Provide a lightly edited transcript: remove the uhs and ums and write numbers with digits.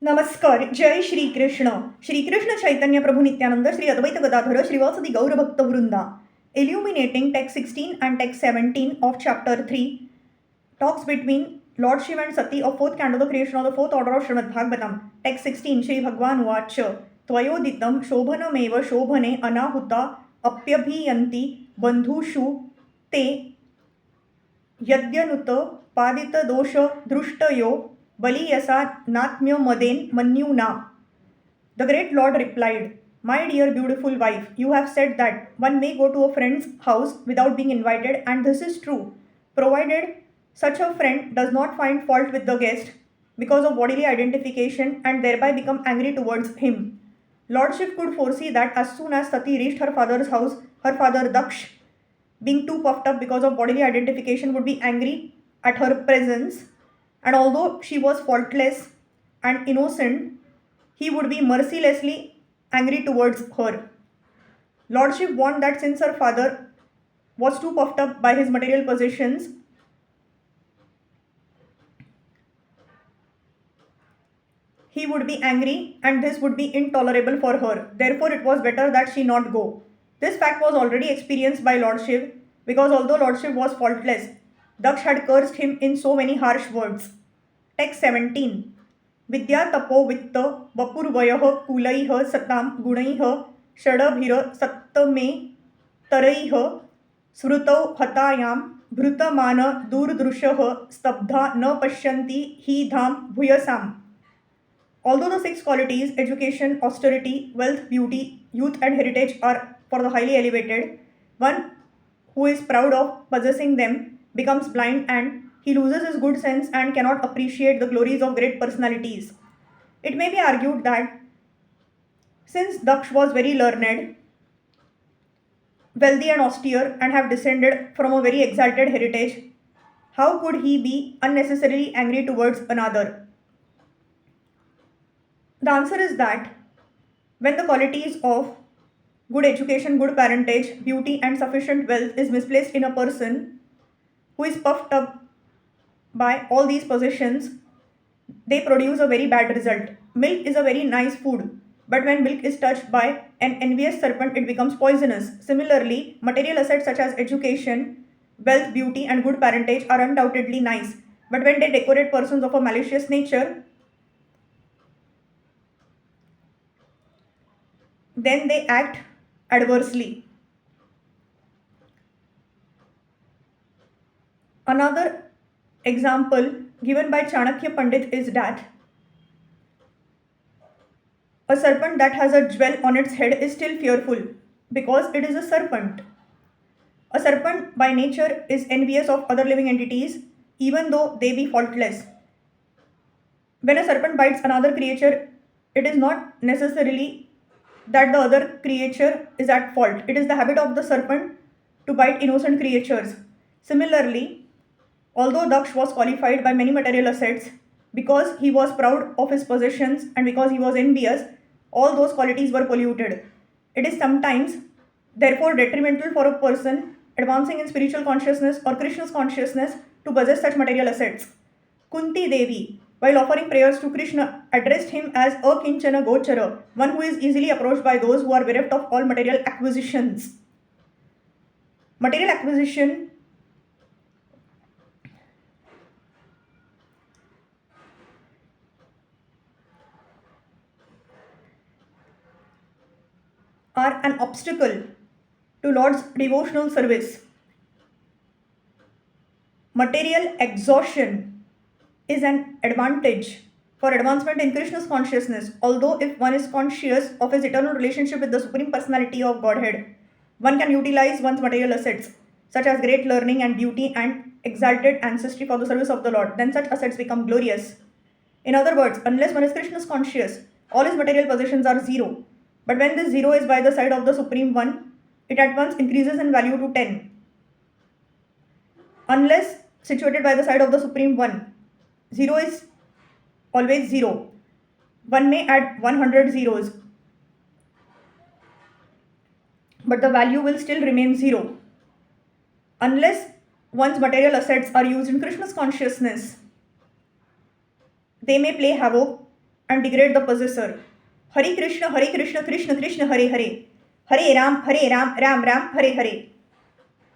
नमस्कार. जय श्रीकृष्ण. श्रीकृष्ण चैतन्य प्रभु नित्यानंद श्री अद्वैत गदाधर श्रीवासदि गौरभक्त वृंदा. Illuminating text 16 and text 17 of chapter 3 talks between Lord Shiva and Sati of fourth canto, the creation of the fourth order of Srimad Bhagavatam. Text 16 Shri Bhagwan Uvacha Tvayoditam Shobhanameva Shobhane Anahuta Apyabhiyanti Bandhushu Te यद्यनुत पादित दोष दृष्टयो बलियसा नात्म्य मदेन मन्युना. The great Lord replied, "My dear beautiful wife, you have said that one may go to a friend's house without being invited, and this is true, provided such a friend does not find fault with the guest because of bodily identification and thereby become angry towards him." Lord Shiv could foresee that as soon as Sati reached her father's house, her father Daksh, being too puffed up because of bodily identification, would be angry at her presence, and although she was faultless and innocent, he would be mercilessly angry towards her. Lord Shiv warned that since her father was too puffed up by his material possessions, he would be angry and this would be intolerable for her. Therefore, it was better that she not go. This fact was already experienced by Lord Shiv, because although Lord Shiv was faultless, Daksh had cursed him in so many harsh words. Text 17. विद्या तपो वित्त वपुर्वयः कुलैः सतां गुणैः षडभिर सत्तमे तरैः स्मृतौ हतायां भृतमान दूरदृशः स्तब्धा न पश्यन्ति हि धाम भूयसाम्. Although the six qualities, education, austerity, wealth, beauty, youth, and heritage, are for the highly elevated, one who is proud of possessing them becomes blind, and he loses his good sense and cannot appreciate the glories of great personalities. It may be argued that since Daksh was very learned, wealthy, and austere, and have descended from a very exalted heritage, how could he be unnecessarily angry towards another? The answer is that when the qualities of good education, good parentage, beauty, and sufficient wealth is misplaced in a person who is puffed up by all these possessions, they produce a very bad result. Milk is a very nice food, but when milk is touched by an envious serpent, it becomes poisonous. Similarly, material assets such as education, wealth, beauty, and good parentage are undoubtedly nice, but when they decorate persons of a malicious nature, then they act adversely. Another example given by Chanakya Pandit is that a serpent that has a jewel on its head is still fearful because it is a serpent. A serpent by nature is envious of other living entities, even though they be faultless. When a serpent bites another creature, it is not necessarily that the other creature is at fault. It is the habit of the serpent to bite innocent creatures. Similarly, although Daksh was qualified by many material assets, because he was proud of his possessions and because he was envious, all those qualities were polluted. It is sometimes, therefore, detrimental for a person advancing in spiritual consciousness or Krishna's consciousness to possess such material assets. Kunti Devi, while offering prayers to Krishna, addressed him as Akinchana Gochara, one who is easily approached by those who are bereft of all material acquisitions. Material acquisition are an obstacle to Lord's devotional service. Material exhaustion is an advantage for advancement in Krishna's consciousness, although if one is conscious of his eternal relationship with the Supreme Personality of Godhead, one can utilize one's material assets, such as great learning and beauty and exalted ancestry, for the service of the Lord. Then such assets become glorious. In other words, unless one is Krishna's conscious, all his material possessions are zero. But when this zero is by the side of the Supreme One, it at once increases in value to 10. Unless situated by the side of the Supreme One, zero is always zero. One may add 100 zeros, but the value will still remain zero. Unless one's material assets are used in Krishna's consciousness, they may play havoc and degrade the possessor. Hare Krishna, Krishna Krishna, Hare Hare. Hare Ram, Ram Ram, Hare Hare.